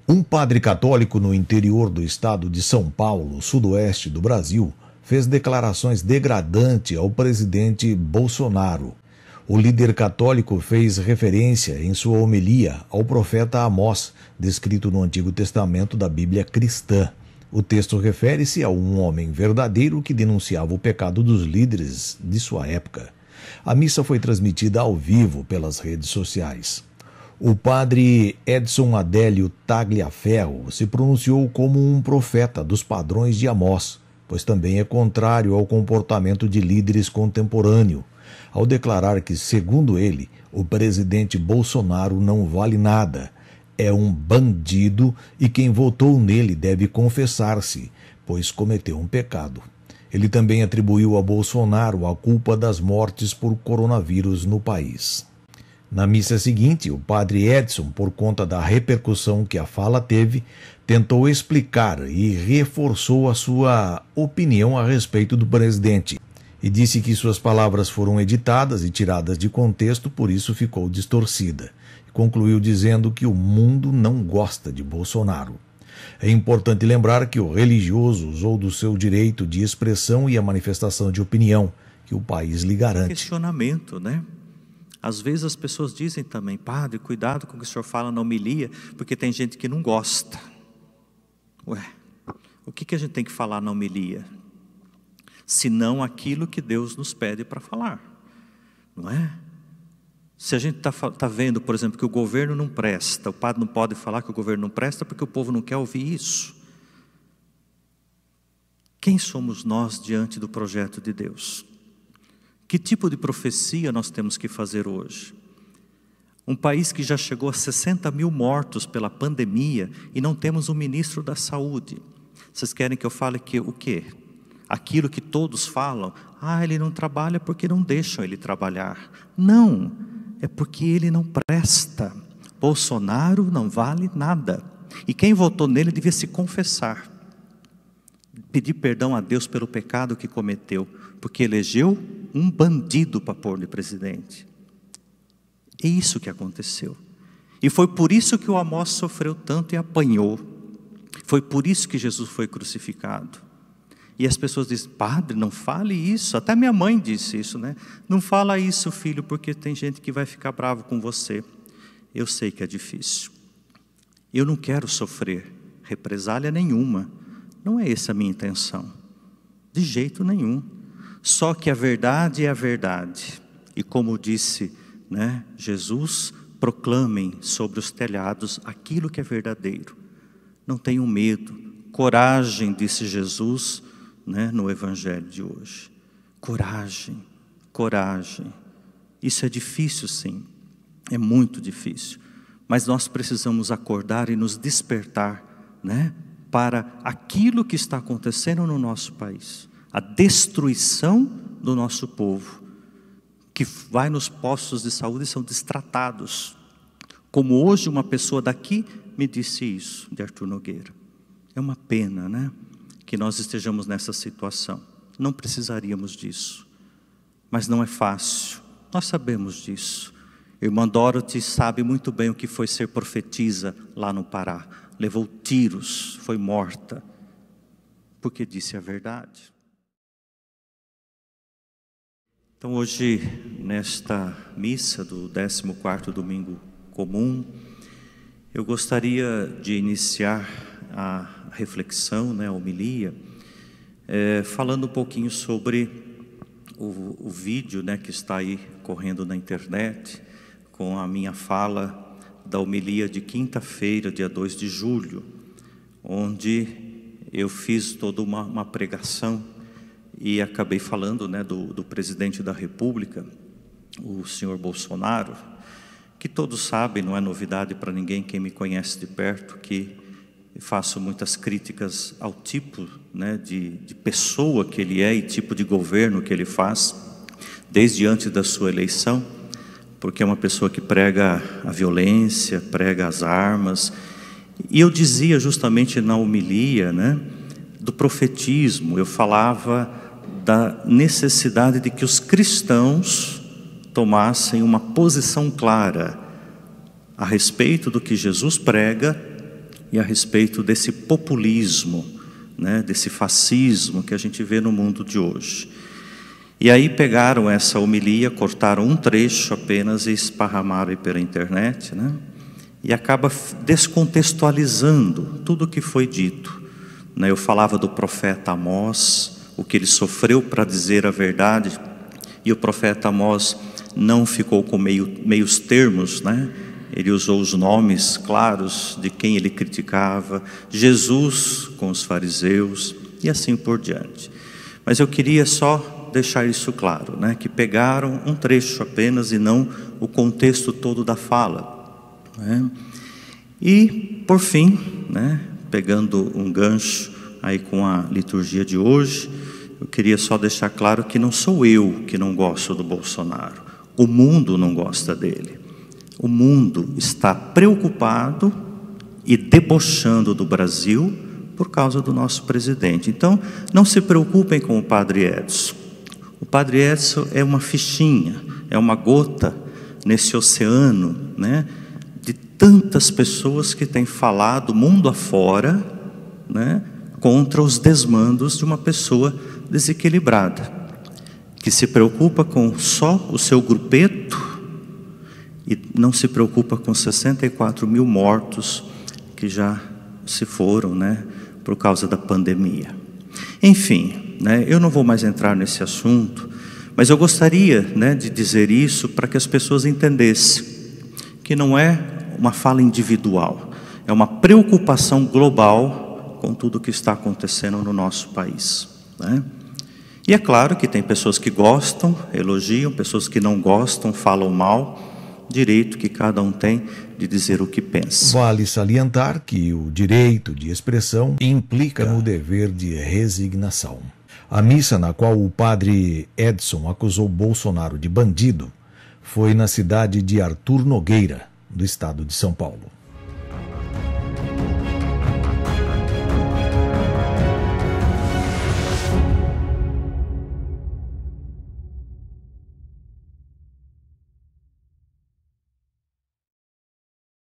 Um padre católico no interior do estado de São Paulo, sudoeste do Brasil, fez declarações degradantes ao presidente Bolsonaro. O líder católico fez referência em sua homilia ao profeta Amós, descrito no Antigo Testamento da Bíblia cristã. O texto refere-se a um homem verdadeiro que denunciava o pecado dos líderes de sua época. A missa foi transmitida ao vivo pelas redes sociais. O padre Edson Adélio Tagliaferro se pronunciou como um profeta dos padrões de Amós, pois também é contrário ao comportamento de líderes contemporâneos, ao declarar que, segundo ele, o presidente Bolsonaro não vale nada, é um bandido e quem votou nele deve confessar-se, pois cometeu um pecado. Ele também atribuiu a Bolsonaro a culpa das mortes por coronavírus no país. Na missa seguinte, o padre Edson, por conta da repercussão que a fala teve, tentou explicar e reforçou a sua opinião a respeito do presidente. E disse que suas palavras foram editadas e tiradas de contexto, por isso ficou distorcida. Concluiu dizendo que o mundo não gosta de Bolsonaro. É importante lembrar que o religioso usou do seu direito de expressão e a manifestação de opinião que o país lhe garante. Questionamento, né? Às vezes as pessoas dizem também, padre, cuidado com o que o senhor fala na homilia, porque tem gente que não gosta. Ué, o que a gente tem que falar na homilia? Senão aquilo que Deus nos pede para falar, não é? Se a gente tá vendo, por exemplo, que o governo não presta, o padre não pode falar que o governo não presta porque o povo não quer ouvir isso. Quem somos nós diante do projeto de Deus? Que tipo de profecia nós temos que fazer hoje? Um país que já chegou a 60 mil mortos pela pandemia e não temos um ministro da saúde. Vocês querem que eu fale que o quê? Aquilo que todos falam, ele não trabalha porque não deixam ele trabalhar. Não, é porque ele não presta. Bolsonaro não vale nada. E quem votou nele devia se confessar. Pedir perdão a Deus pelo pecado que cometeu, porque elegeu um bandido para pôr de presidente. É isso que aconteceu. E foi por isso que o Amós sofreu tanto e apanhou. Foi por isso que Jesus foi crucificado. E as pessoas dizem, padre, não fale isso. Até minha mãe disse isso, né? Não fala isso, filho, porque tem gente que vai ficar bravo com você. Eu sei que é difícil. Eu não quero sofrer represália nenhuma. Não é essa a minha intenção. De jeito nenhum. Só que a verdade é a verdade. E como disse, né, Jesus, proclamem sobre os telhados aquilo que é verdadeiro. Não tenham medo. Coragem, disse Jesus, né, no Evangelho de hoje. Coragem, coragem. Isso é difícil, sim. É muito difícil. Mas nós precisamos acordar e nos despertar, né, para aquilo que está acontecendo no nosso país. A destruição do nosso povo, que vai nos postos de saúde e são destratados. Como hoje uma pessoa daqui me disse isso, de Arthur Nogueira. É uma pena, né, que nós estejamos nessa situação. Não precisaríamos disso, mas não é fácil. Nós sabemos disso. Irmã Dorothy sabe muito bem o que foi ser profetisa lá no Pará. Levou tiros, foi morta, porque disse a verdade. Então hoje, nesta missa do 14º domingo comum, eu gostaria de iniciar a reflexão, né, a homilia, falando um pouquinho sobre o vídeo, né, que está aí correndo na internet, com a minha fala da homilia de quinta-feira, dia 2 de julho, onde eu fiz toda uma pregação e acabei falando, né, do presidente da República, o senhor Bolsonaro, que todos sabem, não é novidade para ninguém, quem me conhece de perto, que faço muitas críticas ao tipo, né, de pessoa que ele é e tipo de governo que ele faz, desde antes da sua eleição, porque é uma pessoa que prega a violência, prega as armas. E eu dizia justamente na homilia, né, do profetismo, eu falava da necessidade de que os cristãos tomassem uma posição clara a respeito do que Jesus prega, e a respeito desse populismo, né, desse fascismo que a gente vê no mundo de hoje. E aí pegaram essa homilia, cortaram um trecho apenas e esparramaram aí pela internet, né? E acaba descontextualizando tudo o que foi dito, né? Eu falava do profeta Amós, o que ele sofreu para dizer a verdade, e o profeta Amós não ficou com meios termos, né? Ele usou os nomes claros de quem ele criticava, Jesus com os fariseus e assim por diante. Mas eu queria só deixar isso claro, né? Que pegaram um trecho apenas e não o contexto todo da fala, né? E por fim, né, pegando um gancho aí com a liturgia de hoje, eu queria só deixar claro que não sou eu que não gosto do Bolsonaro, o mundo não gosta dele. O mundo está preocupado e debochando do Brasil por causa do nosso presidente. Então, não se preocupem com o Padre Edson. O Padre Edson é uma fichinha, é uma gota nesse oceano, né, de tantas pessoas que têm falado mundo afora, né, contra os desmandos de uma pessoa desequilibrada, que se preocupa com só o seu grupeto e não se preocupa com 64 mil mortos que já se foram, né, por causa da pandemia. Enfim, né, eu não vou mais entrar nesse assunto, mas eu gostaria, né, de dizer isso para que as pessoas entendessem que não é uma fala individual, é uma preocupação global com tudo o que está acontecendo no nosso país, né? E é claro que tem pessoas que gostam, elogiam, pessoas que não gostam, falam mal, direito que cada um tem de dizer o que pensa. Vale salientar que o direito de expressão implica no dever de resignação. A missa na qual o padre Edson acusou Bolsonaro de bandido foi na cidade de Artur Nogueira, do estado de São Paulo.